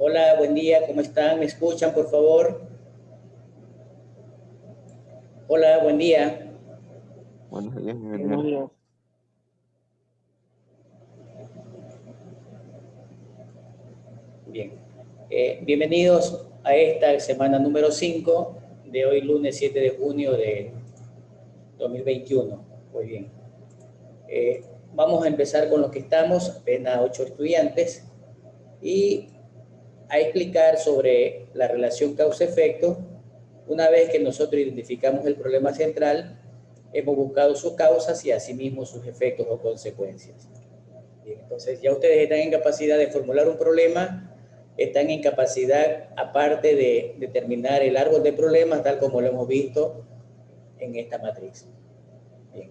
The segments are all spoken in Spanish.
Hola, buen día, ¿cómo están? ¿Me escuchan, por favor? Hola, buen día. Buenos días, Buenos Gabriel. días. Bien. Bienvenidos a esta semana número 5 de hoy, lunes 7 de junio de 2021. Muy bien. Vamos a empezar con lo que estamos, apenas 8 estudiantes, y a explicar sobre la relación causa-efecto. Una vez que nosotros identificamos el problema central, hemos buscado sus causas y asimismo sus efectos o consecuencias. Bien, entonces ya ustedes están en capacidad de formular un problema, están en capacidad, aparte de determinar el árbol de problemas, tal como lo hemos visto en esta matriz. Bien.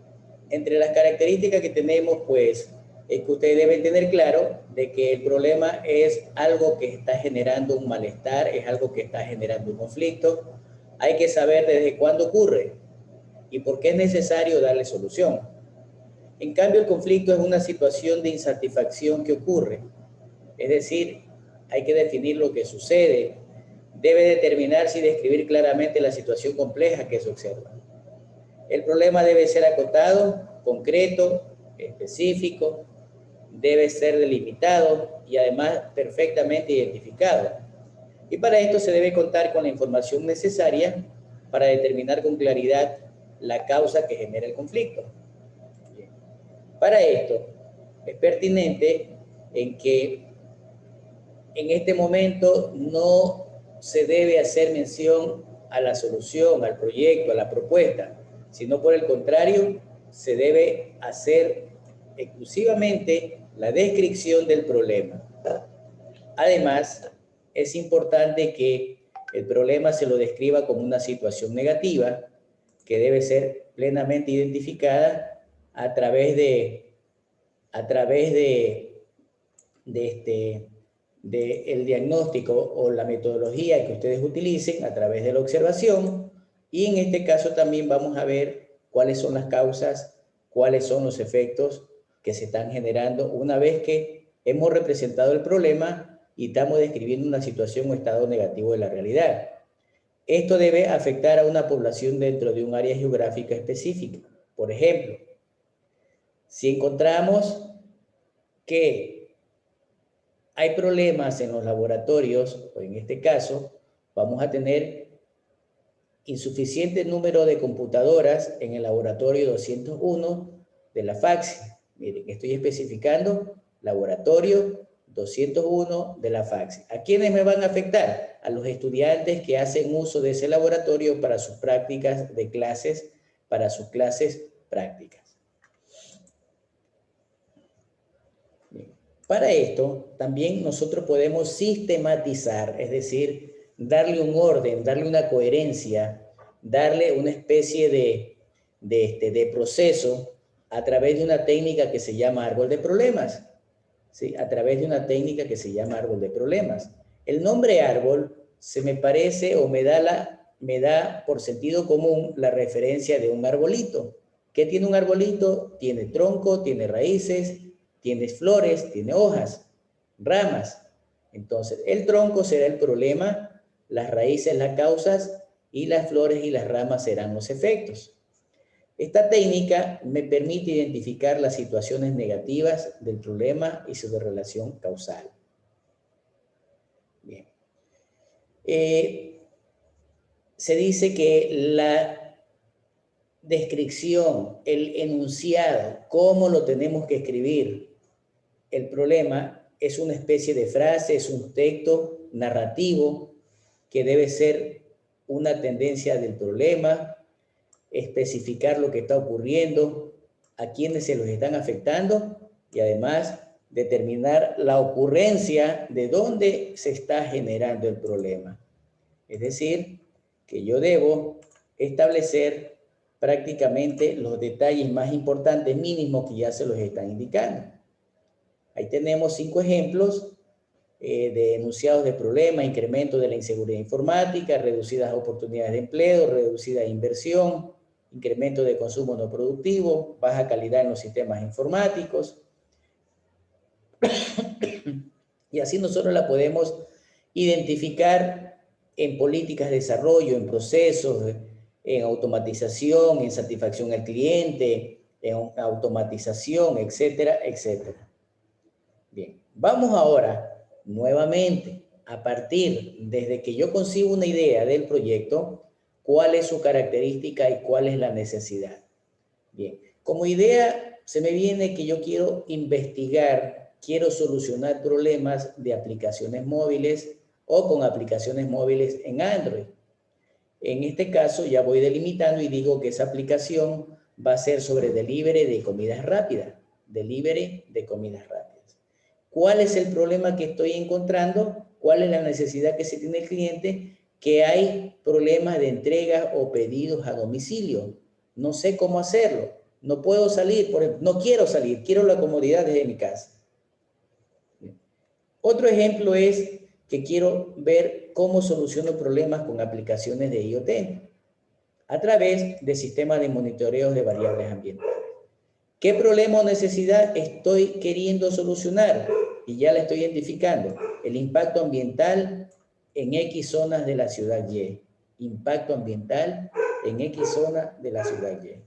Entre las características que tenemos, pues, es que ustedes deben tener claro de que el problema es algo que está generando un malestar, es algo que está generando un conflicto. Hay que saber desde cuándo ocurre y por qué es necesario darle solución. En cambio, el conflicto es una situación de insatisfacción que ocurre. Es decir, hay que definir lo que sucede. Debe determinarse y describir claramente la situación compleja que se observa. El problema debe ser acotado, concreto, específico, debe ser delimitado y además perfectamente identificado. Y para esto se debe contar con la información necesaria para determinar con claridad la causa que genera el conflicto. Bien. Para esto es pertinente en que en este momento no se debe hacer mención a la solución, al proyecto, a la propuesta, sino por el contrario, se debe hacer exclusivamente la descripción del problema. Además, es importante que el problema se lo describa como una situación negativa que debe ser plenamente identificada a través de el diagnóstico o la metodología que ustedes utilicen a través de la observación, y en este caso también vamos a ver cuáles son las causas, cuáles son los efectos que se están generando una vez que hemos representado el problema y estamos describiendo una situación o estado negativo de la realidad. Esto debe afectar a una población dentro de un área geográfica específica. Por ejemplo, si encontramos que hay problemas en los laboratorios, o en este caso, vamos a tener insuficiente número de computadoras en el laboratorio 201 de la FACSI. Miren, estoy especificando laboratorio 201 de la FACSI. ¿A quiénes me van a afectar? A los estudiantes que hacen uso de ese laboratorio para sus prácticas de clases, para sus clases prácticas. Para esto, también nosotros podemos sistematizar, es decir, darle un orden, darle una coherencia, darle una especie de proceso a través de una técnica que se llama árbol de problemas. ¿Sí? A través de una técnica que se llama árbol de problemas. El nombre árbol se me parece o me da por sentido común la referencia de un arbolito. ¿Qué tiene un arbolito? Tiene tronco, tiene raíces, tiene flores, tiene hojas, ramas. Entonces, el tronco será el problema, las raíces las causas y las flores y las ramas serán los efectos. Esta técnica me permite identificar las situaciones negativas del problema y su relación causal. Bien. Se dice que la descripción, el enunciado, cómo lo tenemos que escribir, el problema es una especie de frase, es un texto narrativo que debe ser una tendencia del problema, especificar lo que está ocurriendo, a quiénes se los están afectando y además determinar la ocurrencia de dónde se está generando el problema. Es decir, que yo debo establecer prácticamente los detalles más importantes mínimos que ya se los están indicando. Ahí tenemos 5 ejemplos de enunciados de problemas: incremento de la inseguridad informática, reducidas oportunidades de empleo, reducida inversión, incremento de consumo no productivo, baja calidad en los sistemas informáticos. Y así nosotros la podemos identificar en políticas de desarrollo, en procesos, en automatización, en satisfacción al cliente, en automatización, etcétera, etcétera. Bien, vamos ahora nuevamente a partir desde que yo concibo una idea del proyecto, cuál es su característica y cuál es la necesidad. Bien, como idea se me viene que yo quiero investigar, quiero solucionar problemas de aplicaciones móviles o con aplicaciones móviles en Android. En este caso ya voy delimitando y digo que esa aplicación va a ser sobre delivery de comidas rápidas. Delivery de comidas rápidas. ¿Cuál es el problema que estoy encontrando? ¿Cuál es la necesidad que se tiene el cliente? Que hay problemas de entrega o pedidos a domicilio. No sé cómo hacerlo. No puedo salir, por ejemplo, no quiero salir, quiero la comodidad desde mi casa. Otro ejemplo es que quiero ver cómo soluciono problemas con aplicaciones de IoT a través de sistemas de monitoreo de variables ambientales. ¿Qué problema o necesidad estoy queriendo solucionar? Y ya la estoy identificando. El impacto ambiental en X zonas de la ciudad Y. Impacto ambiental en X zona de la ciudad Y.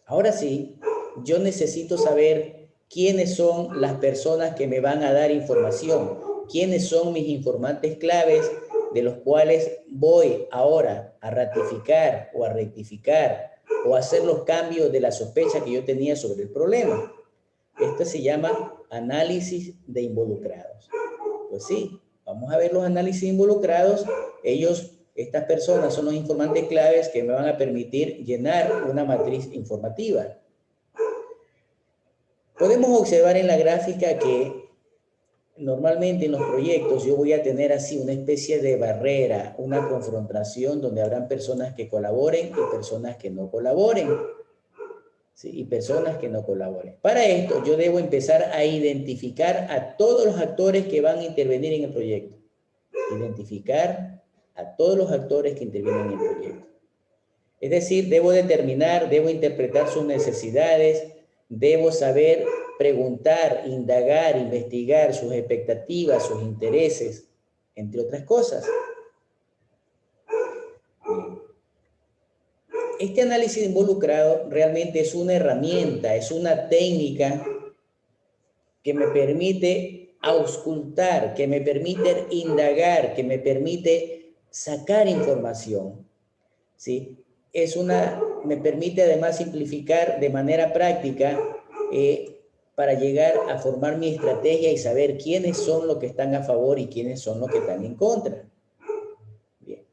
Ahora sí, yo necesito saber quiénes son las personas que me van a dar información, quiénes son mis informantes claves de los cuales voy ahora a ratificar o a rectificar o a hacer los cambios de la sospecha que yo tenía sobre el problema. Esto se llama análisis de involucrados. Pues sí, vamos a ver los análisis involucrados. Estas personas son los informantes claves que me van a permitir llenar una matriz informativa. Podemos observar en la gráfica que normalmente en los proyectos yo voy a tener así una especie de barrera, una confrontación donde habrán personas que colaboren y personas que no colaboren. ¿Sí? Y personas que no colaboren. Para esto yo debo empezar a identificar a todos los actores que van a intervenir en el proyecto. Identificar a todos los actores que intervienen en el proyecto. Es decir, debo determinar, debo interpretar sus necesidades, debo saber preguntar, indagar, investigar sus expectativas, sus intereses, entre otras cosas. Este análisis involucrado realmente es una herramienta, es una técnica que me permite auscultar, que me permite indagar, que me permite sacar información, ¿sí? Me permite además simplificar de manera práctica para llegar a formar mi estrategia y saber quiénes son los que están a favor y quiénes son los que están en contra. Bien.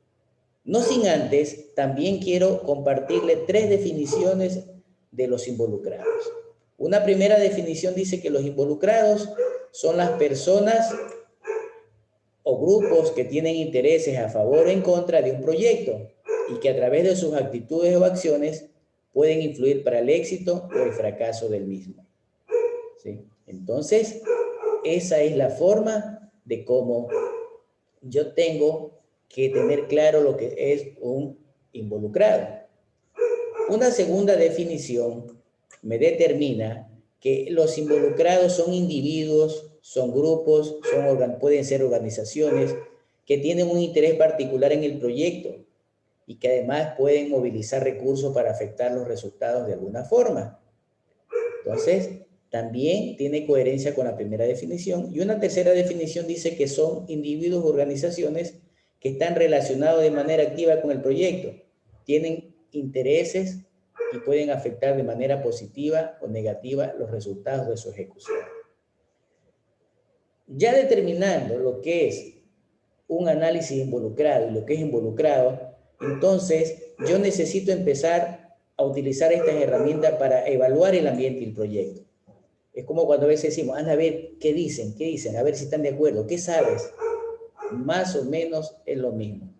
No sin antes, también quiero compartirle 3 definiciones de los involucrados. Una primera definición dice que los involucrados son las personas o grupos que tienen intereses a favor o en contra de un proyecto y que a través de sus actitudes o acciones pueden influir para el éxito o el fracaso del mismo. ¿Sí? Entonces, esa es la forma de cómo yo tengo que tener claro lo que es un involucrado. Una segunda definición me determina que los involucrados son individuos, son grupos, pueden ser organizaciones que tienen un interés particular en el proyecto y que además pueden movilizar recursos para afectar los resultados de alguna forma. Entonces, también tiene coherencia con la primera definición. Y una tercera definición dice que son individuos o organizaciones que están relacionados de manera activa con el proyecto, tienen intereses y pueden afectar de manera positiva o negativa los resultados de su ejecución. Ya determinando lo que es un análisis involucrado y lo que es involucrado, entonces yo necesito empezar a utilizar estas herramientas para evaluar el ambiente y el proyecto. Es como cuando a veces decimos, anda a ver qué dicen, a ver si están de acuerdo, ¿qué sabes? Más o menos es lo mismo.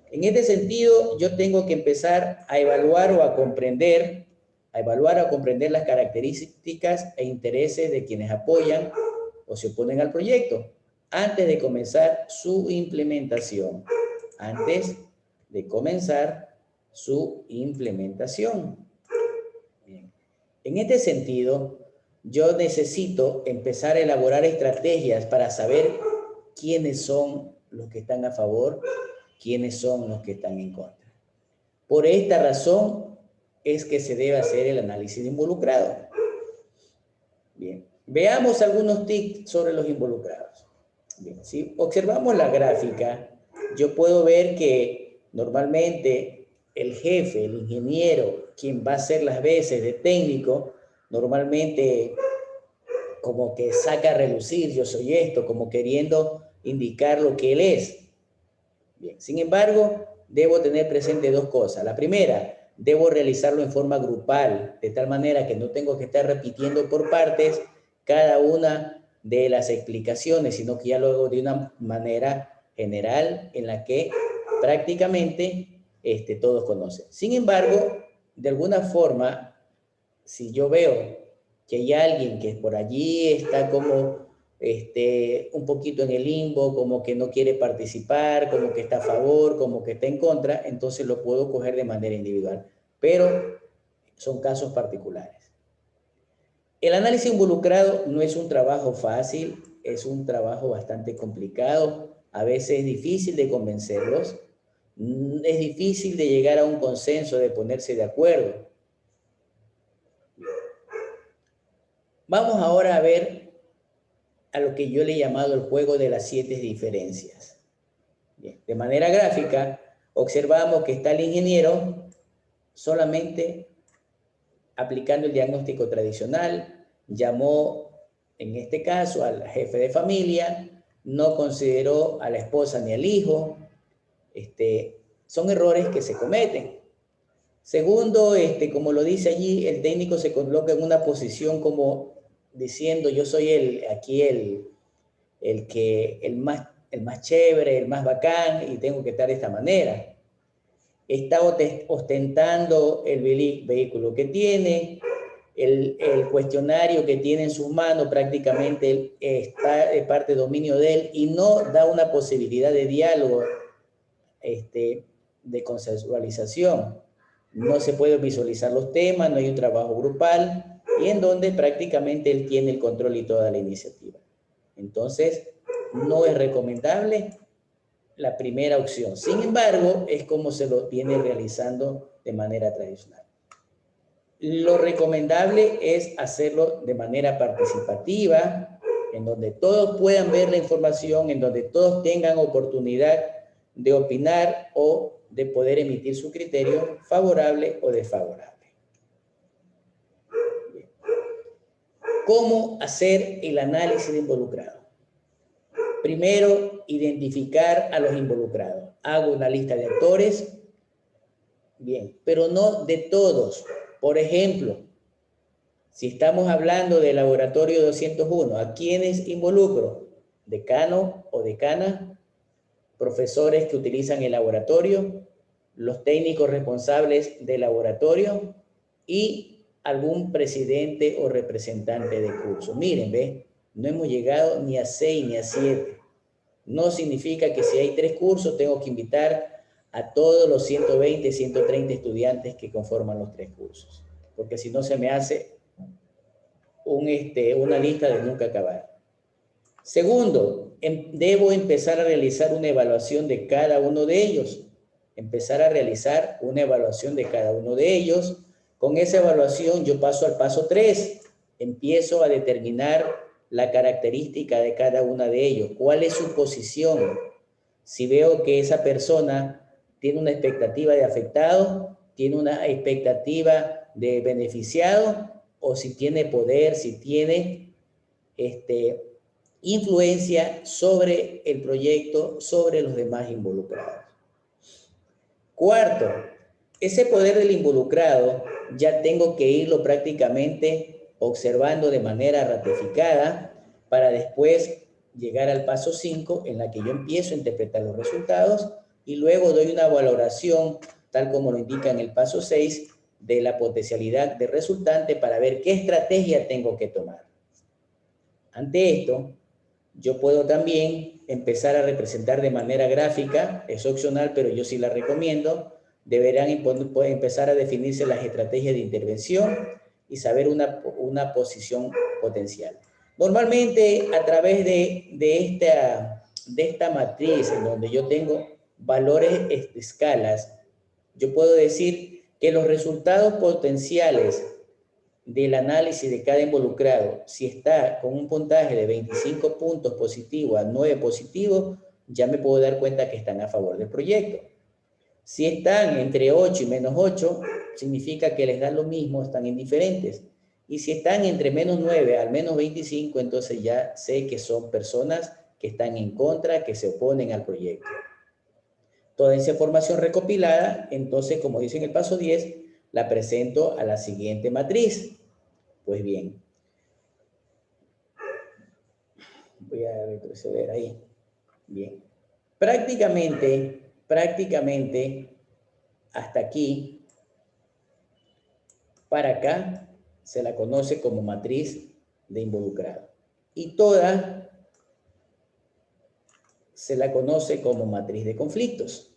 En este sentido, yo tengo que empezar a evaluar o a comprender las características e intereses de quienes apoyan o se oponen al proyecto antes de comenzar su implementación. Bien. En este sentido, yo necesito empezar a elaborar estrategias para saber quiénes son los que están a favor, quiénes son los que están en contra. Por esta razón es que se debe hacer el análisis de involucrado. Bien, veamos algunos tips sobre los involucrados. Bien, si observamos la gráfica, yo puedo ver que normalmente el jefe, el ingeniero, quien va a hacer las veces de técnico, normalmente como que saca a relucir, yo soy esto, como queriendo indicar lo que él es. Bien, sin embargo, debo tener presente dos cosas. La primera, debo realizarlo en forma grupal, de tal manera que no tengo que estar repitiendo por partes cada una de las explicaciones, sino que ya lo hago de una manera general en la que prácticamente todos conocen. Sin embargo, de alguna forma, si yo veo que hay alguien que por allí está como un poquito en el limbo, como que no quiere participar, como que está a favor, como que está en contra, entonces lo puedo coger de manera individual. Pero son casos particulares. El análisis involucrado no es un trabajo fácil, es un trabajo bastante complicado. A veces es difícil de convencerlos, es difícil de llegar a un consenso, de ponerse de acuerdo. Vamos ahora a ver a lo que yo le he llamado el juego de las 7 diferencias. Bien, de manera gráfica, observamos que está el ingeniero solamente aplicando el diagnóstico tradicional, llamó en este caso al jefe de familia, no consideró a la esposa ni al hijo. Son errores que se cometen. Segundo, como lo dice allí, el técnico se coloca en una posición como diciendo yo soy el más chévere, el más bacán y tengo que estar de esta manera. Está ostentando el vehículo que tiene, el cuestionario que tiene en sus manos prácticamente está de parte de dominio de él y no da una posibilidad de diálogo, de consensualización. No se puede visualizar los temas, no hay un trabajo grupal y en donde prácticamente él tiene el control y toda la iniciativa. Entonces, no es recomendable la primera opción. Sin embargo, es como se lo viene realizando de manera tradicional. Lo recomendable es hacerlo de manera participativa, en donde todos puedan ver la información, en donde todos tengan oportunidad de opinar o de poder emitir su criterio favorable o desfavorable. Bien. ¿Cómo hacer el análisis de involucrado? Primero, identificar a los involucrados. Hago una lista de actores, bien, pero no de todos. Por ejemplo, si estamos hablando del laboratorio 201, ¿a quiénes involucro? Decano o decana, profesores que utilizan el laboratorio, los técnicos responsables del laboratorio y algún presidente o representante de curso. Miren, ¿ve? No hemos llegado ni a 6 ni a 7. No significa que si hay 3 cursos tengo que invitar a todos los 120, 130 estudiantes que conforman los 3 cursos. Porque si no se me hace una lista de nunca acabar. Segundo, debo empezar a realizar una evaluación de cada uno de ellos. Empezar a realizar una evaluación de cada uno de ellos. Con esa evaluación yo paso al paso 3. Empiezo a determinar la característica de cada una de ellos. ¿Cuál es su posición? Si veo que esa persona tiene una expectativa de afectado, tiene una expectativa de beneficiado, o si tiene poder, si tiene influencia sobre el proyecto, sobre los demás involucrados. Cuarto, ese poder del involucrado ya tengo que irlo prácticamente observando de manera ratificada para después llegar al paso 5 en la que yo empiezo a interpretar los resultados y luego doy una valoración tal como lo indica en el paso 6 de la potencialidad de resultante para ver qué estrategia tengo que tomar. Ante esto, yo puedo también empezar a representar de manera gráfica, es opcional, pero yo sí la recomiendo. Deberán empezar a definirse las estrategias de intervención, y saber una posición potencial. Normalmente, a través de esta matriz, en donde yo tengo valores de escalas, yo puedo decir que los resultados potenciales del análisis de cada involucrado, si está con un puntaje de 25 puntos positivo a 9 positivo, ya me puedo dar cuenta que están a favor del proyecto. Si están entre 8 y menos 8, significa que les da lo mismo, están indiferentes. Y si están entre menos 9 al menos 25, entonces ya sé que son personas que están en contra, que se oponen al proyecto. Toda esa información recopilada, entonces, como dice en el paso 10, la presento a la siguiente matriz. Pues bien, voy a retroceder ahí. Bien. Prácticamente, hasta aquí, para acá, se la conoce como matriz de involucrado. Y toda se la conoce como matriz de conflictos.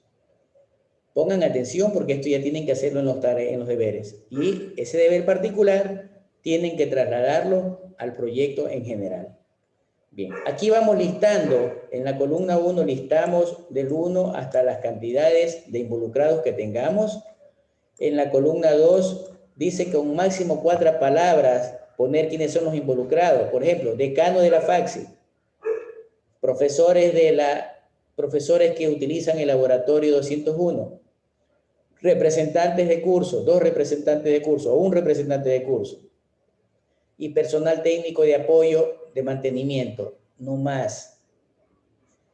Pongan atención porque esto ya tienen que hacerlo en los deberes. Y ese deber particular tienen que trasladarlo al proyecto en general. Bien, aquí vamos listando, en la columna 1 listamos del 1 hasta las cantidades de involucrados que tengamos. En la columna 2 dice que con máximo 4 palabras poner quiénes son los involucrados. Por ejemplo, decano de la FACSI, profesores que utilizan el laboratorio 201, representantes de curso, 2 representantes de curso o 1 representante de curso, y personal técnico de apoyo de mantenimiento, no más.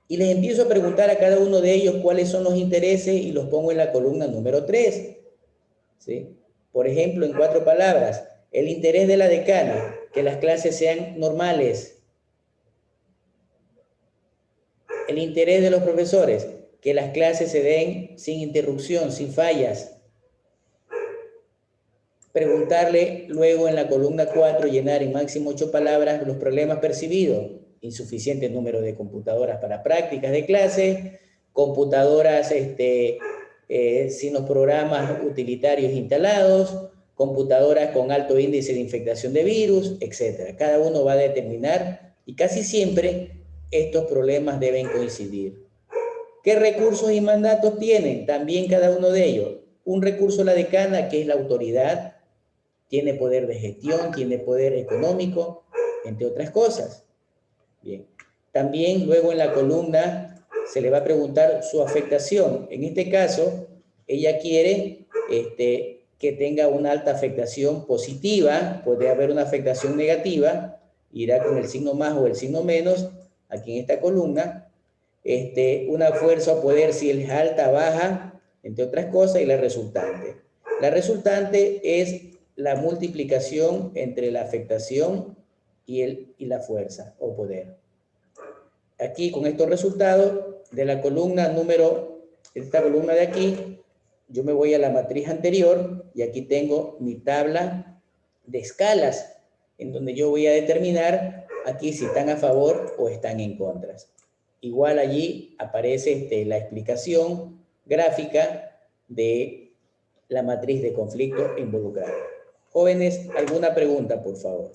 Y les empiezo a preguntar a cada uno de ellos cuáles son los intereses y los pongo en la columna número 3. ¿Sí? Por ejemplo, en 4 palabras, el interés de la decana, que las clases sean normales. El interés de los profesores, que las clases se den sin interrupción, sin fallas. Preguntarle luego en la columna 4, llenar en máximo 8 palabras los problemas percibidos. Insuficiente número de computadoras para prácticas de clase, computadoras sin los programas utilitarios instalados, computadoras con alto índice de infectación de virus, etc. Cada uno va a determinar y casi siempre estos problemas deben coincidir. ¿Qué recursos y mandatos tienen? También cada uno de ellos. Un recurso la decana, que es la autoridad, tiene poder de gestión, tiene poder económico, entre otras cosas. Bien. También luego en la columna se le va a preguntar su afectación. En este caso, ella quiere que tenga una alta afectación positiva, puede haber una afectación negativa, irá con el signo más o el signo menos, aquí en esta columna. Una fuerza o poder si es alta, baja, entre otras cosas, y la resultante. La resultante es la multiplicación entre la afectación y la fuerza o poder. Aquí con estos resultados de la columna esta columna de aquí, yo me voy a la matriz anterior y aquí tengo mi tabla de escalas en donde yo voy a determinar aquí si están a favor o están en contra. Igual allí aparece la explicación gráfica de la matriz de conflicto involucrado. Jóvenes, ¿alguna pregunta, por favor?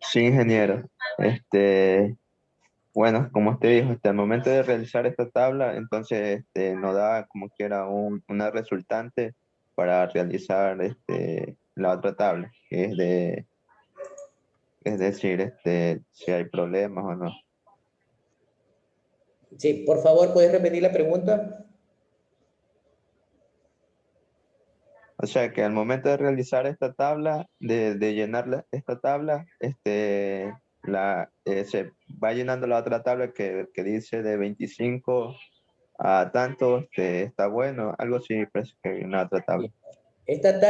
Sí, ingeniero. Bueno, como usted dijo, hasta el momento de realizar esta tabla, entonces nos da como quiera una resultante para realizar la otra tabla, que es decir, si hay problemas o no. Sí, por favor, ¿puedes repetir la pregunta? O sea que al momento de realizar esta tabla, de llenar esta tabla, se va llenando la otra tabla que dice de 25 a tanto, está bueno, algo así, parece que hay una otra tabla. Esta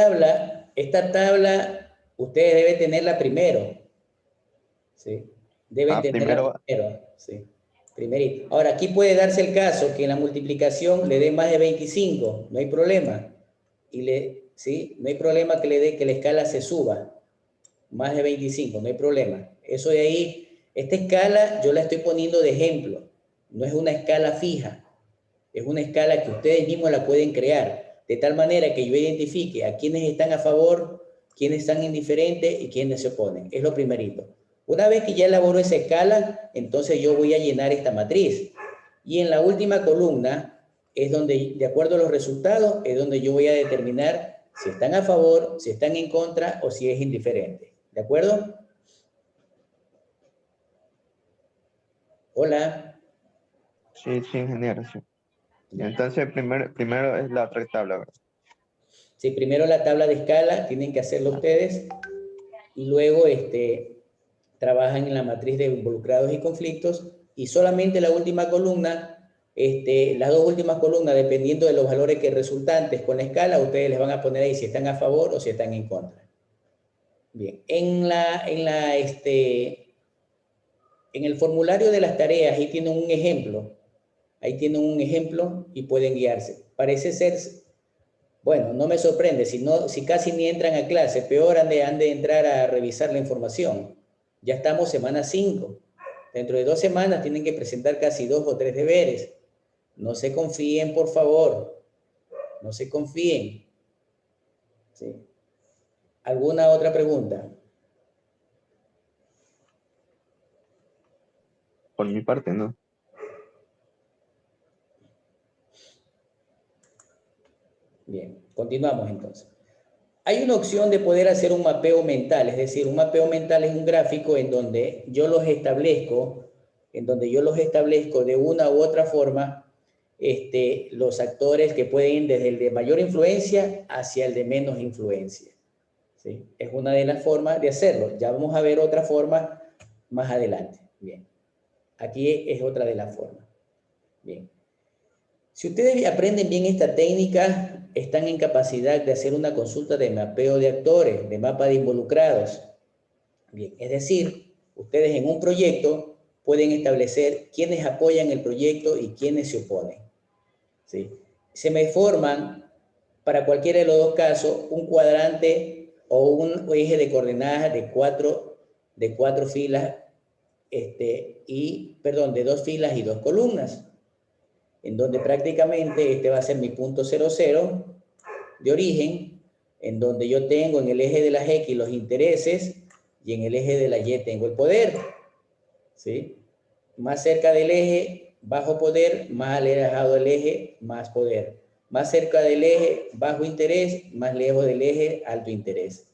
tabla, ustedes deben tenerla primero. ¿Sí? Deben tenerla primero. ¿Sí? Primerito. Ahora, aquí puede darse el caso que en la multiplicación le dé más de 25, no hay problema. ¿Sí? No hay problema que la escala se suba. Más de 25, no hay problema. Eso de ahí, esta escala yo la estoy poniendo de ejemplo. No es una escala fija. Es una escala que ustedes mismos la pueden crear. de tal manera que yo identifique a quienes están a favor, quienes están indiferentes y quienes se oponen. Es lo primerito. Una vez que ya elaboro esa escala, entonces yo voy a llenar esta matriz. Y en la última columna es donde, de acuerdo a los resultados, es donde yo voy a determinar si están a favor, si están en contra o si es indiferente. ¿De acuerdo? Hola. Sí, sí, ingeniero, sí. Y entonces primero es la otra tabla, ¿verdad? Sí, primero la tabla de escala, tienen que hacerlo ustedes, y luego trabajan en la matriz de involucrados y conflictos, y solamente la última columna, las dos últimas columnas, dependiendo de los valores que resultantes con la escala, ustedes les van a poner ahí si están a favor o si están en contra. Bien, en el formulario de las tareas, ahí tienen un ejemplo y pueden guiarse. Parece ser, bueno, no me sorprende, si casi ni entran a clase, peor han de entrar a revisar la información. Ya estamos semana 5. Dentro de 2 semanas tienen que presentar casi 2 o 3 deberes. No se confíen, por favor. No se confíen. ¿Sí? ¿Alguna otra pregunta? Por mi parte, ¿no? Bien, continuamos entonces. Hay una opción de poder hacer un mapeo mental, es decir, un mapeo mental es un gráfico en donde yo los establezco, de una u otra forma, los actores que pueden ir desde el de mayor influencia hacia el de menos influencia. ¿Sí? Es una de las formas de hacerlo. Ya vamos a ver otra forma más adelante. Bien. Aquí es otra de las formas. Bien. Si ustedes aprenden bien esta técnica, están en capacidad de hacer una consulta de mapeo de actores, de mapa de involucrados. Bien, es decir, ustedes en un proyecto pueden establecer quiénes apoyan el proyecto y quiénes se oponen. ¿Sí? Se me forman, para cualquiera de los dos casos, un cuadrante o un eje de coordenadas de cuatro filas, de 2 filas y 2 columnas, en donde prácticamente este va a ser mi punto 00 de origen, en donde yo tengo en el eje de las X los intereses y en el eje de la Y tengo el poder. ¿Sí? Más cerca del eje, bajo poder, más alejado del eje, más poder. Más cerca del eje, bajo interés, más lejos del eje, alto interés.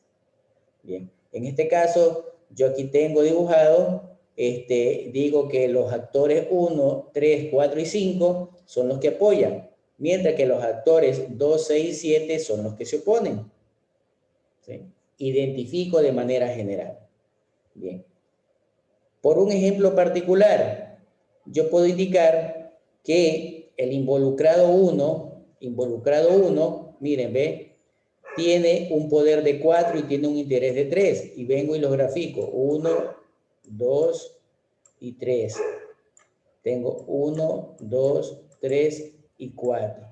Bien, en este caso, yo aquí tengo dibujado, digo que los actores 1, 3, 4 y 5 son los que apoyan, mientras que los actores 2, 6 y 7 son los que se oponen. ¿Sí? Identifico de manera general. Bien. Por un ejemplo particular, yo puedo indicar que el involucrado 1, miren, ve, tiene un poder de 4 y tiene un interés de 3. Y vengo y los grafico. 1, 2 y 3. Tengo 1, 2, 3 y 4.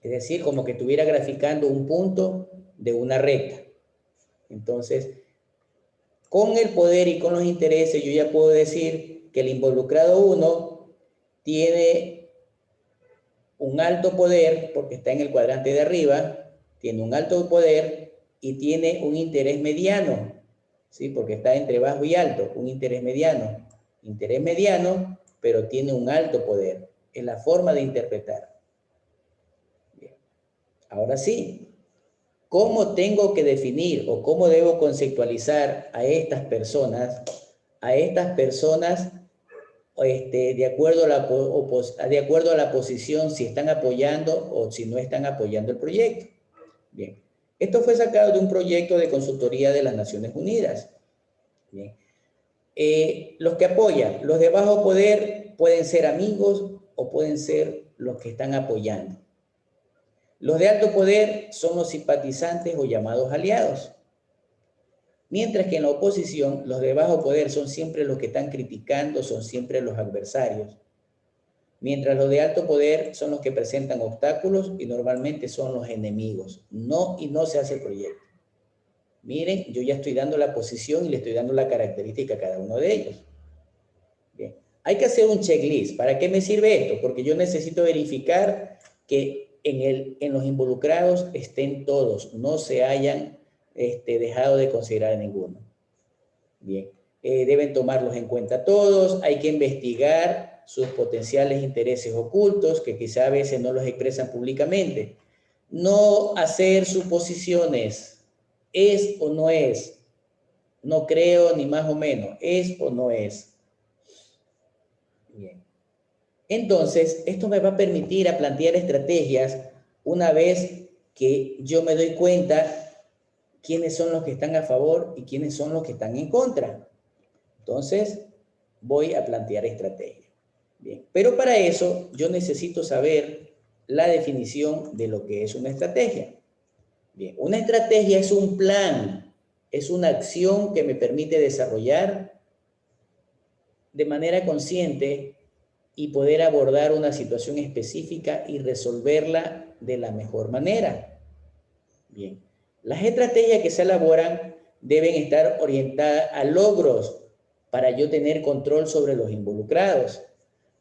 Es decir, como que estuviera graficando un punto de una recta. Entonces, con el poder y con los intereses, yo ya puedo decir que el involucrado 1 tiene un alto poder, porque está en el cuadrante de arriba, tiene un alto poder y tiene un interés mediano, ¿sí? Porque está entre bajo y alto, un interés mediano. Interés mediano, pero tiene un alto poder. Es la forma de interpretar. Bien. Ahora sí, ¿cómo tengo que definir o cómo debo conceptualizar a estas personas? De acuerdo a la posición, si están apoyando o si no están apoyando el proyecto. Bien, esto fue sacado de un proyecto de consultoría de las Naciones Unidas. Bien. Los que apoyan, los de bajo poder pueden ser amigos o pueden ser los que están apoyando. Los de alto poder son los simpatizantes o llamados aliados. Mientras que en la oposición, los de bajo poder son siempre los que están criticando, son siempre los adversarios. Mientras los de alto poder son los que presentan obstáculos y normalmente son los enemigos. No se hace el proyecto. Miren, yo ya estoy dando la posición y le estoy dando la característica a cada uno de ellos. Bien. Hay que hacer un checklist. ¿Para qué me sirve esto? Porque yo necesito verificar que en los involucrados estén todos, no se hayan dejado de considerar ninguno. Bien, deben tomarlos en cuenta todos, hay que investigar sus potenciales intereses ocultos, que quizá a veces no los expresan públicamente. No hacer suposiciones, es o no es, no creo ni más o menos, es o no es. Bien. Entonces, esto me va a permitir a plantear estrategias una vez que yo me doy cuenta quiénes son los que están a favor y quiénes son los que están en contra. Entonces, voy a plantear estrategias. Bien, pero para eso yo necesito saber la definición de lo que es una estrategia. Bien, una estrategia es un plan, es una acción que me permite desarrollar de manera consciente y poder abordar una situación específica y resolverla de la mejor manera. Bien, las estrategias que se elaboran deben estar orientadas a logros para yo tener control sobre los involucrados.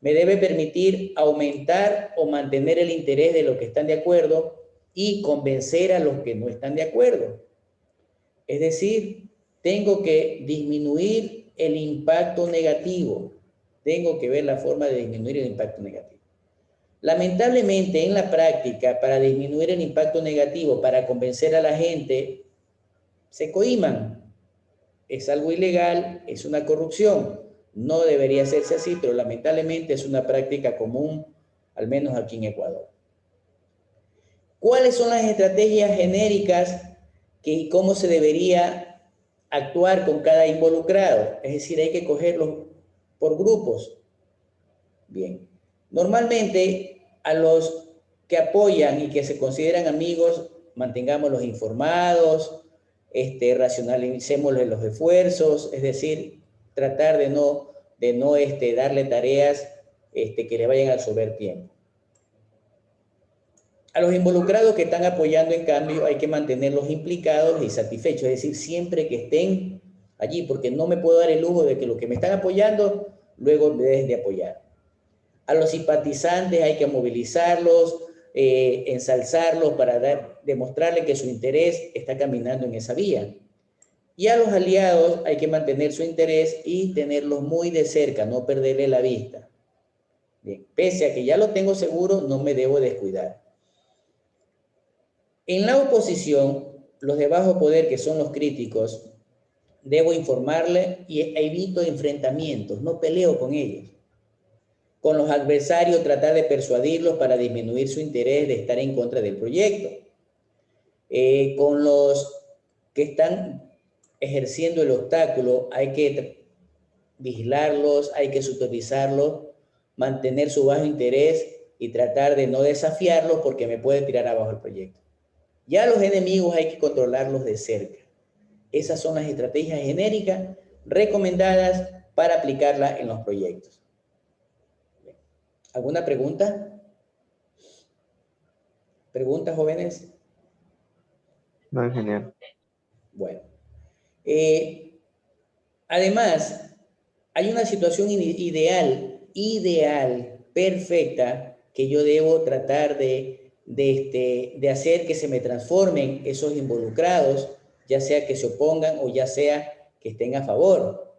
Me debe permitir aumentar o mantener el interés de los que están de acuerdo y convencer a los que no están de acuerdo. Es decir, tengo que disminuir el impacto negativo. Tengo que ver la forma de disminuir el impacto negativo. Lamentablemente, en la práctica, para disminuir el impacto negativo, para convencer a la gente, se cohíman. Es algo ilegal, es una corrupción. No debería hacerse así, pero lamentablemente es una práctica común, al menos aquí en Ecuador. ¿Cuáles son las estrategias genéricas y cómo se debería actuar con cada involucrado? Es decir, hay que cogerlos por grupos. Bien. Normalmente, a los que apoyan y que se consideran amigos, mantengámoslos informados, racionalicémosles los esfuerzos, es decir, tratar de no darle tareas que le vayan a absorber tiempo. A los involucrados que están apoyando, en cambio, hay que mantenerlos implicados y satisfechos, es decir, siempre que estén allí, porque no me puedo dar el lujo de que los que me están apoyando luego me dejen de apoyar. A los simpatizantes hay que movilizarlos, ensalzarlos para demostrarles que su interés está caminando en esa vía. Y a los aliados hay que mantener su interés y tenerlos muy de cerca, no perderle la vista. Bien, pese a que ya lo tengo seguro, no me debo descuidar. En la oposición, los de bajo poder, que son los críticos, debo informarle y evito enfrentamientos, no peleo con ellos. Con los adversarios, tratar de persuadirlos para disminuir su interés de estar en contra del proyecto. Con los que están ejerciendo el obstáculo, hay que vigilarlos, hay que supervisarlos, mantener su bajo interés y tratar de no desafiarlos porque me puede tirar abajo el proyecto. Ya los enemigos hay que controlarlos de cerca. Esas son las estrategias genéricas recomendadas para aplicarlas en los proyectos. ¿Alguna pregunta? ¿Preguntas, jóvenes? No, genial. Bueno. Además, hay una situación ideal, perfecta, que yo debo tratar de hacer que se me transformen esos involucrados, ya sea que se opongan o ya sea que estén a favor,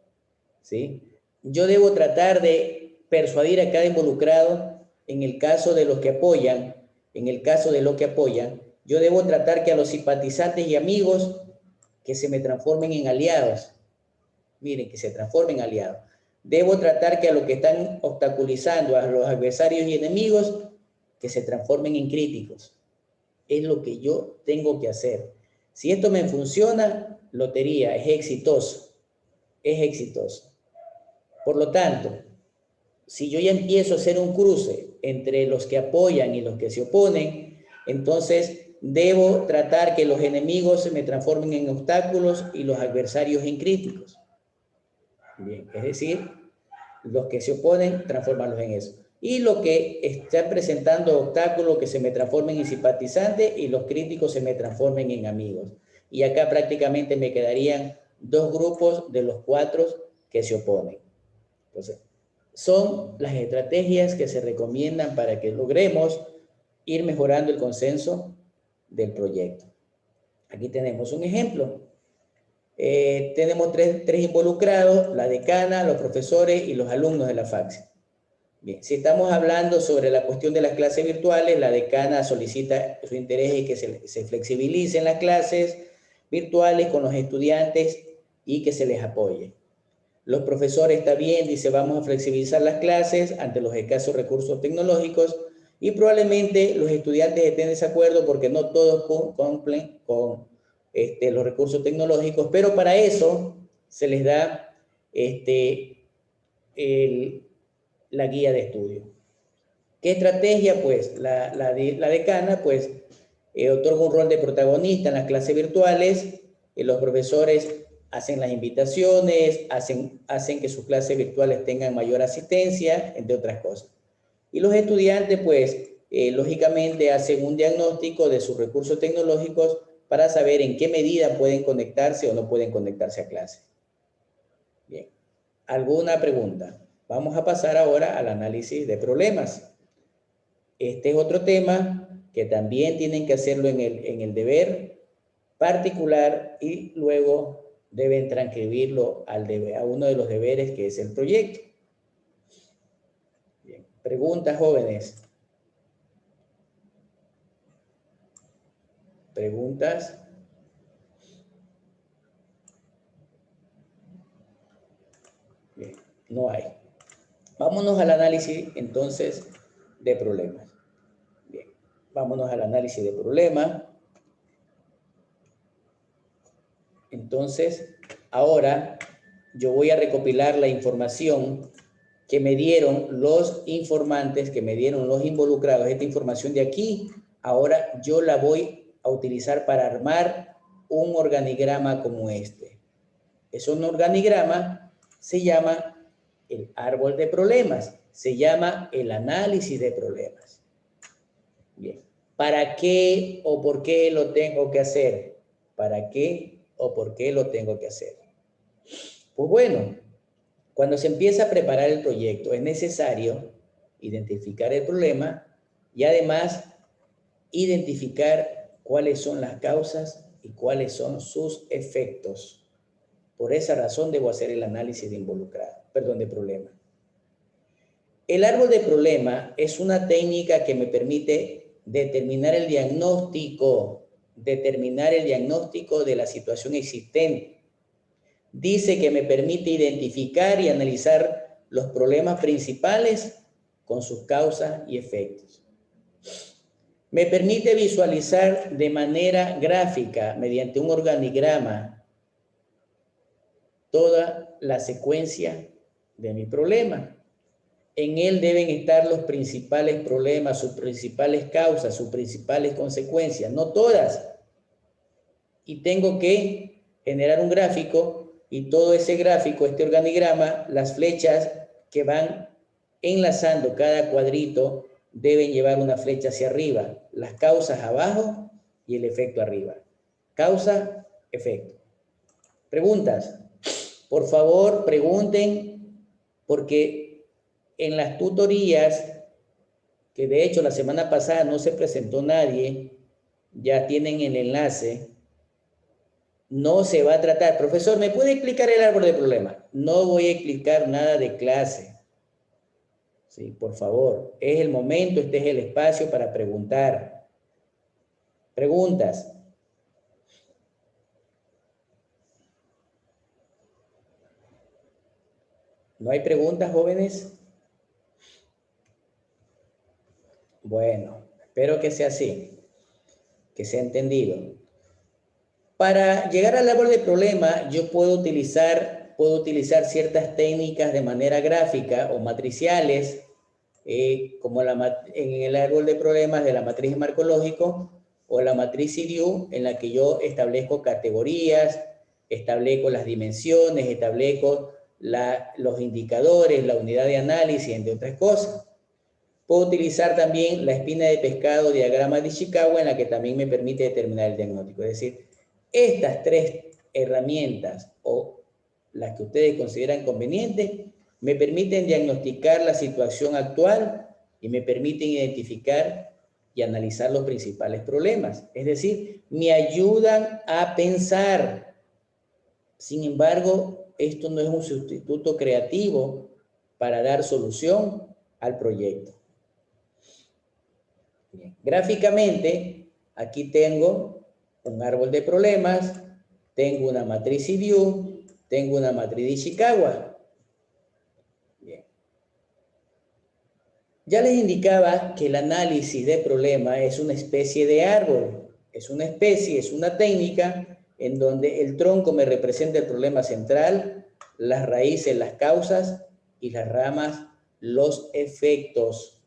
¿sí? Yo debo tratar de persuadir a cada involucrado, en el caso de los que apoyan, yo debo tratar que a los simpatizantes y amigos que se me transformen en aliados. Miren, que se transformen en aliados. Debo tratar que a los que están obstaculizando, a los adversarios y enemigos, que se transformen en críticos. Es lo que yo tengo que hacer. Si esto me funciona, lotería, es exitoso. Es exitoso. Por lo tanto, si yo ya empiezo a hacer un cruce entre los que apoyan y los que se oponen, entonces debo tratar que los enemigos se me transformen en obstáculos y los adversarios en críticos. Bien, es decir, los que se oponen, transformarlos en eso. Y los que están presentando obstáculos, que se me transformen en simpatizantes y los críticos se me transformen en amigos. Y acá prácticamente me quedarían dos grupos de los 4 que se oponen. Entonces, son las estrategias que se recomiendan para que logremos ir mejorando el consenso del proyecto. Aquí tenemos un ejemplo. Tenemos tres involucrados, la decana, los profesores y los alumnos de la FACSI. Bien, si estamos hablando sobre la cuestión de las clases virtuales, la decana solicita su interés y que se flexibilicen las clases virtuales con los estudiantes y que se les apoye. Los profesores está bien, dice vamos a flexibilizar las clases ante los escasos recursos tecnológicos y probablemente los estudiantes estén en desacuerdo porque no todos cumplen con los recursos tecnológicos, pero para eso se les da la guía de estudio. ¿Qué estrategia? Pues la decana pues otorga un rol de protagonista en las clases virtuales, los profesores hacen las invitaciones, hacen que sus clases virtuales tengan mayor asistencia, entre otras cosas. Y los estudiantes pues lógicamente hacen un diagnóstico de sus recursos tecnológicos para saber en qué medida pueden conectarse o no pueden conectarse a clase. Bien, ¿alguna pregunta? Vamos a pasar ahora al análisis de problemas. Este es otro tema que también tienen que hacerlo en el deber particular y luego deben transcribirlo a uno de los deberes que es el proyecto. Bien. Preguntas, jóvenes. ¿Preguntas? Bien, no hay. Vámonos al análisis entonces de problemas. Bien, vámonos al análisis de problemas. Entonces, ahora yo voy a recopilar la información que me dieron los informantes, que me dieron los involucrados. Esta información de aquí, ahora yo la voy a utilizar para armar un organigrama como este. Es un organigrama, se llama el árbol de problemas, se llama el análisis de problemas. Bien, ¿para qué o por qué lo tengo que hacer? ¿Para qué o por qué lo tengo que hacer? Pues bueno, cuando se empieza a preparar el proyecto es necesario identificar el problema y además identificar cuáles son las causas y cuáles son sus efectos. Por esa razón debo hacer el análisis de problema. El árbol de problema es una técnica que me permite determinar el diagnóstico de la situación existente. Dice que me permite identificar y analizar los problemas principales con sus causas y efectos. Me permite visualizar de manera gráfica, mediante un organigrama, toda la secuencia de mi problema. En él deben estar los principales problemas, sus principales causas, sus principales consecuencias, no todas. Y tengo que generar un gráfico y todo ese gráfico, este organigrama, las flechas que van enlazando cada cuadrito deben llevar una flecha hacia arriba, las causas abajo y el efecto arriba. Causa, efecto. ¿Preguntas? Por favor, pregunten, porque en las tutorías, que de hecho la semana pasada no se presentó nadie, ya tienen el enlace, no se va a tratar. Profesor, ¿me puede explicar el árbol de problemas? No voy a explicar nada de clase. Sí, por favor, es el momento, este es el espacio para preguntar. Preguntas. ¿No hay preguntas, jóvenes? Bueno, espero que sea así, que sea entendido. Para llegar al árbol de problema, yo puedo utilizar ciertas técnicas de manera gráfica o matriciales, como en el árbol de problemas de la matriz marcológico o la matriz IDIU, en la que yo establezco categorías, establezco las dimensiones, establezco los indicadores, la unidad de análisis, entre otras cosas. Puedo utilizar también la espina de pescado, diagrama de Ishikawa, en la que también me permite determinar el diagnóstico. Es decir, estas tres herramientas o las que ustedes consideran convenientes me permiten diagnosticar la situación actual y me permiten identificar y analizar los principales problemas. Es decir, me ayudan a pensar. Sin embargo, esto no es un sustituto creativo para dar solución al proyecto. Bien. Gráficamente, aquí tengo un árbol de problemas, tengo una matriz view, tengo una matriz de Ishikawa. Bien. Ya les indicaba que el análisis de problema es una especie de árbol, es una especie, es una técnica en donde el tronco me representa el problema central, las raíces, las causas y las ramas, los efectos.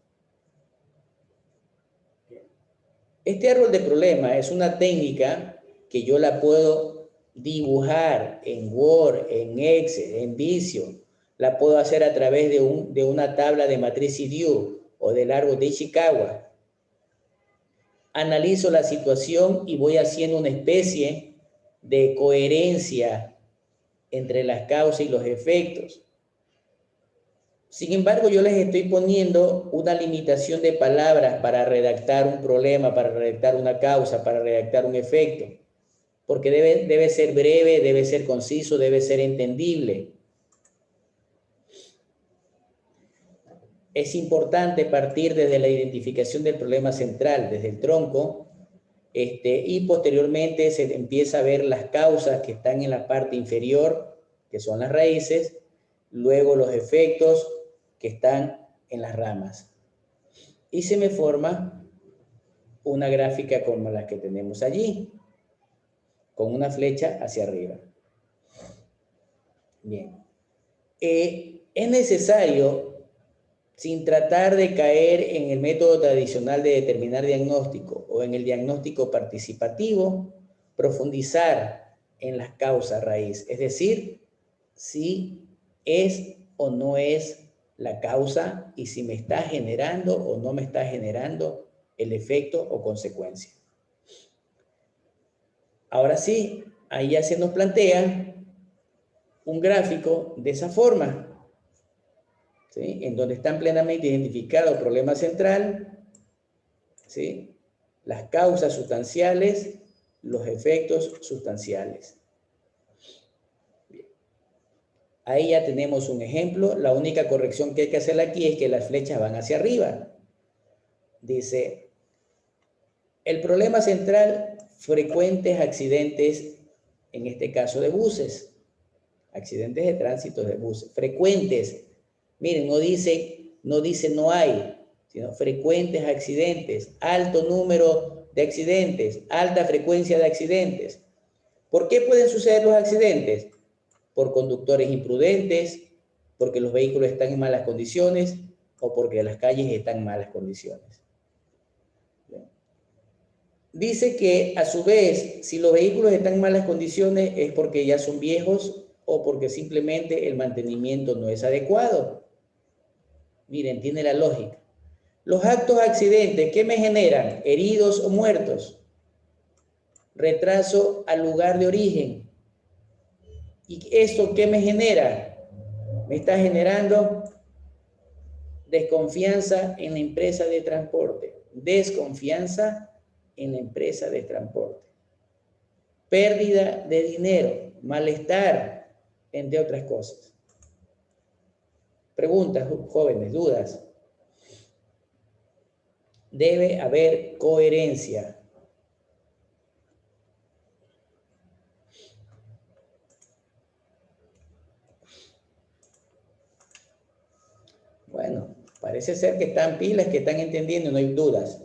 Este árbol de problema es una técnica que yo la puedo dibujar en Word, en Excel, en Visio. La puedo hacer a través de una tabla de matriz view o del árbol de Ishikawa. Analizo la situación y voy haciendo una especie de coherencia entre las causas y los efectos. Sin embargo, yo les estoy poniendo una limitación de palabras para redactar un problema, para redactar una causa, para redactar un efecto. Porque debe ser breve, debe ser conciso, debe ser entendible. Es importante partir desde la identificación del problema central, desde el tronco, y posteriormente se empieza a ver las causas que están en la parte inferior, que son las raíces, luego los efectos que están en las ramas. Y se me forma una gráfica como la que tenemos allí, con una flecha hacia arriba. Bien. Es necesario, sin tratar de caer en el método tradicional de determinar diagnóstico o en el diagnóstico participativo, profundizar en las causas raíz, es decir, si es o no es la causa y si me está generando o no me está generando el efecto o consecuencia. Ahora sí, ahí ya se nos plantea un gráfico de esa forma, ¿sí? En donde están plenamente identificados el problema central, ¿sí? Las causas sustanciales, los efectos sustanciales. Ahí ya tenemos un ejemplo. La única corrección que hay que hacer aquí es que las flechas van hacia arriba. Dice, el problema central, frecuentes accidentes, en este caso de buses. Accidentes de tránsito de buses. Frecuentes. Miren, no dice no hay, sino frecuentes accidentes. Alto número de accidentes. Alta frecuencia de accidentes. ¿Por qué pueden suceder los accidentes? Por conductores imprudentes, porque los vehículos están en malas condiciones o porque las calles están en malas condiciones. Dice que a su vez, si los vehículos están en malas condiciones es porque ya son viejos o porque simplemente el mantenimiento no es adecuado. Miren, tiene la lógica. Los actos accidentes, ¿qué me generan? Heridos o muertos. Retraso al lugar de origen. ¿Y eso qué me genera? Me está generando desconfianza en la empresa de transporte. Desconfianza en la empresa de transporte. Pérdida de dinero, malestar, entre otras cosas. Preguntas, jóvenes, dudas. Debe haber coherencia. Bueno, parece ser que están pilas, que están entendiendo, no hay dudas.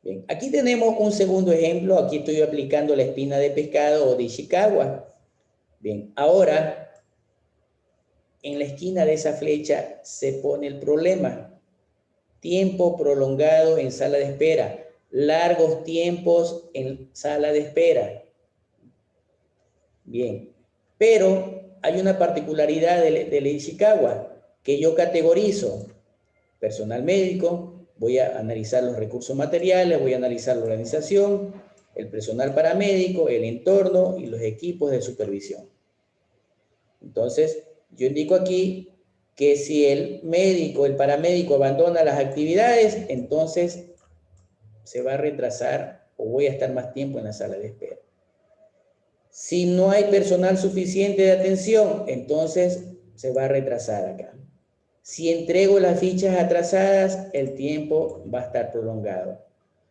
Bien, aquí tenemos un segundo ejemplo. Aquí estoy aplicando la espina de pescado o de Ishikawa. Bien, ahora en la esquina de esa flecha se pone el problema. Tiempo prolongado en sala de espera. Largos tiempos en sala de espera. Bien, pero hay una particularidad de Ishikawa que yo categorizo. Personal médico, voy a analizar los recursos materiales, voy a analizar la organización, el personal paramédico, el entorno y los equipos de supervisión. Entonces, yo indico aquí que si el médico, el paramédico abandona las actividades, entonces se va a retrasar o voy a estar más tiempo en la sala de espera. Si no hay personal suficiente de atención, entonces se va a retrasar acá. Si entrego las fichas atrasadas, el tiempo va a estar prolongado.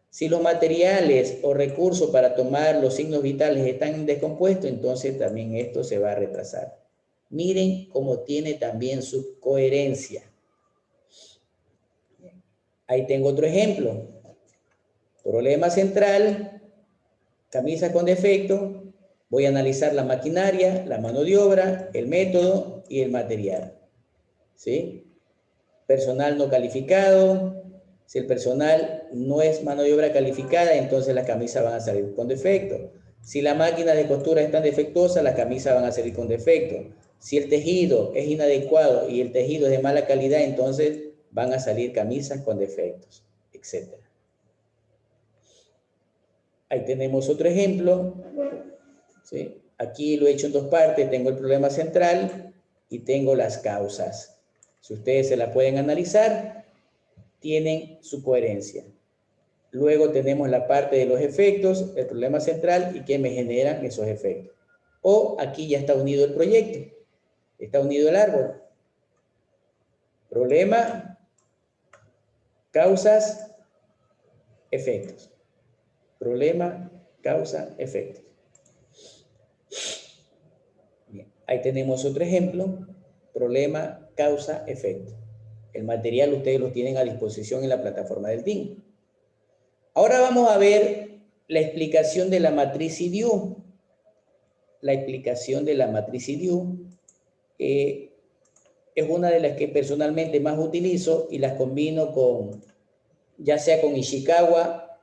Si los materiales o recursos para tomar los signos vitales están descompuestos, entonces también esto se va a retrasar. Miren cómo tiene también su coherencia. Ahí tengo otro ejemplo. Problema central, camisa con defecto. Voy a analizar la maquinaria, la mano de obra, el método y el material. ¿Sí? Personal no calificado. Si el personal no es mano de obra calificada, entonces las camisas van a salir con defecto. Si la máquina de costura está defectuosa, las camisas van a salir con defecto. Si el tejido es inadecuado y el tejido es de mala calidad, entonces van a salir camisas con defectos, etc. Ahí tenemos otro ejemplo. ¿Sí? Aquí lo he hecho en dos partes. Tengo el problema central y tengo las causas. Si ustedes se la pueden analizar, tienen su coherencia. Luego tenemos la parte de los efectos, el problema central y qué me generan esos efectos. O aquí ya está unido el proyecto, está unido el árbol. Problema, causas, efectos. Problema, causa, efectos. Bien, ahí tenemos otro ejemplo. Problema, causa, efecto. El material ustedes lo tienen a disposición en la plataforma del TIN. Ahora vamos a ver la explicación de la matriz IDIU. La explicación de la matriz IDIU es una de las que personalmente más utilizo y las combino con, ya sea con Ishikawa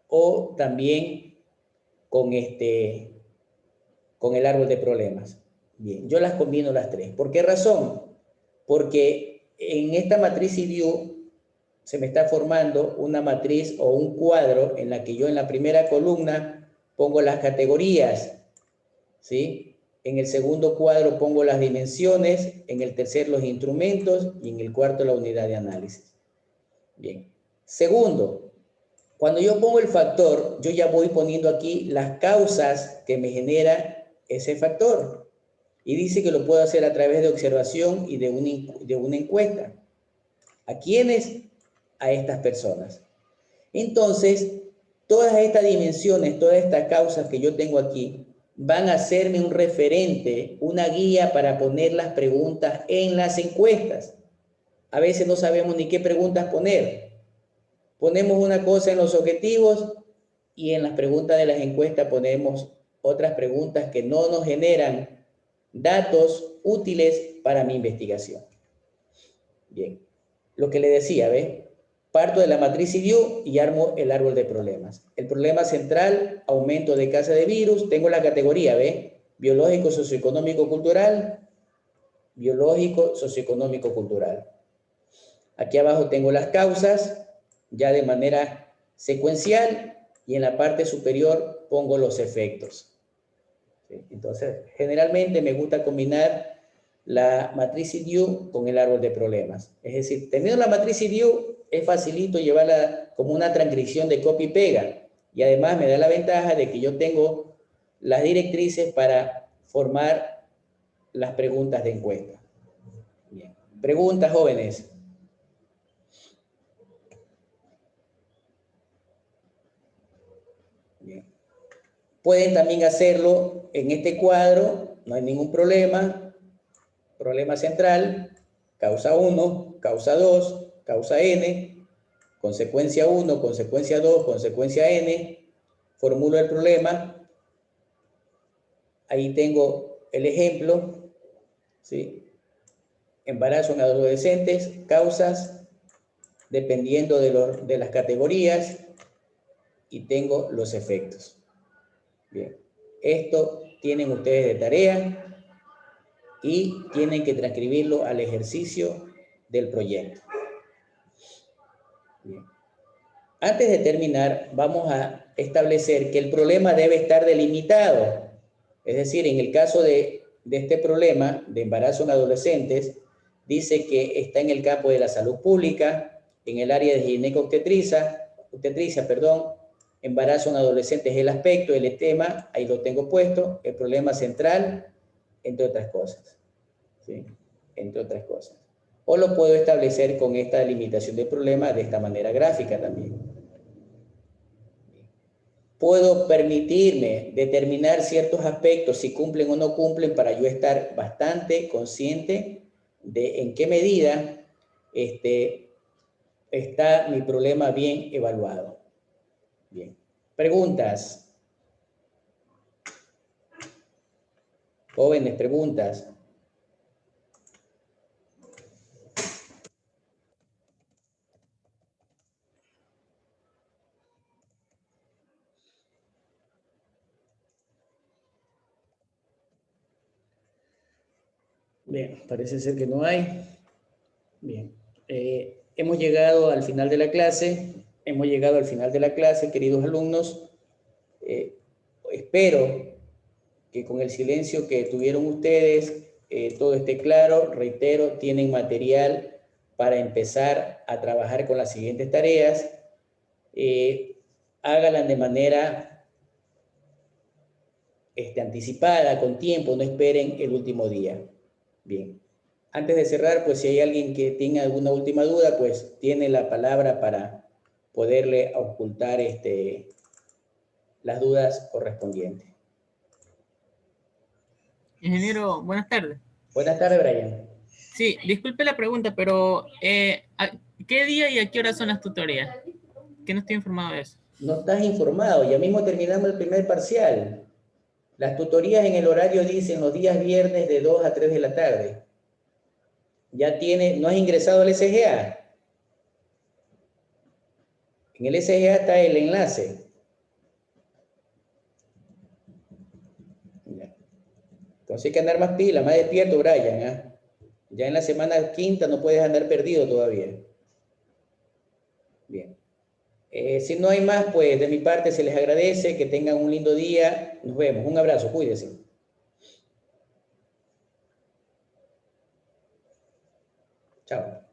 o también con el árbol de problemas. Bien, yo las combino las tres. ¿Por qué razón? Porque en esta matriz IDIU se me está formando una matriz o un cuadro en la que yo en la primera columna pongo las categorías, ¿sí? En el segundo cuadro pongo las dimensiones, en el tercer los instrumentos y en el cuarto la unidad de análisis. Bien. Segundo, cuando yo pongo el factor, yo ya voy poniendo aquí las causas que me genera ese factor. Y dice que lo puedo hacer a través de observación y de una encuesta. ¿A quiénes? A estas personas. Entonces, todas estas dimensiones, todas estas causas que yo tengo aquí, van a hacerme un referente, una guía para poner las preguntas en las encuestas. A veces no sabemos ni qué preguntas poner. Ponemos una cosa en los objetivos y en las preguntas de las encuestas ponemos otras preguntas que no nos generan datos útiles para mi investigación. Bien, lo que le decía, ¿ve? Parto de la matriz IDIU y armo el árbol de problemas. El problema central, aumento de casos de virus. Tengo la categoría, ¿ve? Biológico, socioeconómico, cultural. Biológico, socioeconómico, cultural. Aquí abajo tengo las causas, ya de manera secuencial, y en la parte superior pongo los efectos. ¿Sí? Entonces, generalmente me gusta combinar la matriz IDIU con el árbol de problemas. Es decir, teniendo la matriz IDIU, es facilito llevarla como una transcripción de copia y pega. Y además me da la ventaja de que yo tengo las directrices para formar las preguntas de encuesta. Bien. Preguntas, jóvenes. Bien. Pueden también hacerlo en este cuadro, no hay ningún problema. Problema central, causa 1, causa 2, causa n, consecuencia 1, consecuencia 2, consecuencia n, formulo el problema, ahí tengo el ejemplo, ¿sí? Embarazo en adolescentes, causas, dependiendo de las categorías, y tengo los efectos. Bien, esto tienen ustedes de tarea y tienen que transcribirlo al ejercicio del proyecto. Bien. Antes de terminar, vamos a establecer que el problema debe estar delimitado. Es decir, en el caso de este problema de embarazo en adolescentes, dice que está en el campo de la salud pública, en el área de ginecobstetricia obstetricia, perdón, embarazo en adolescentes es el aspecto, el tema, ahí lo tengo puesto, el problema central, entre otras cosas. ¿Sí? Entre otras cosas. O lo puedo establecer con esta limitación del problema de esta manera gráfica también. Puedo permitirme determinar ciertos aspectos, si cumplen o no cumplen, para yo estar bastante consciente de en qué medida está mi problema bien evaluado. Bien. Preguntas. Jóvenes, preguntas. Bien, parece ser que no hay. Bien. Hemos llegado al final de la clase. Hemos llegado al final de la clase, queridos alumnos. Espero que con el silencio que tuvieron ustedes, todo esté claro. Reitero, tienen material para empezar a trabajar con las siguientes tareas. Háganlas de manera anticipada, con tiempo, no esperen el último día. Bien. Antes de cerrar, pues si hay alguien que tenga alguna última duda, pues tiene la palabra para poderle ocultar las dudas correspondientes. Ingeniero, buenas tardes. Buenas tardes, Brian. Sí, disculpe la pregunta, pero ¿a qué día y a qué hora son las tutorías? Que no estoy informado de eso. No estás informado, ya mismo terminamos el primer parcial. Las tutorías en el horario dicen los días viernes de 2 a 3 de la tarde. Ya ¿no has ingresado al SGA? En el SGA está el enlace. Entonces hay que andar más pila, más despierto, Brian. ¿Eh? Ya en la semana quinta no puedes andar perdido todavía. Bien. Si no hay más, pues de mi parte se les agradece. Que tengan un lindo día. Nos vemos. Un abrazo. Cuídense. Chao.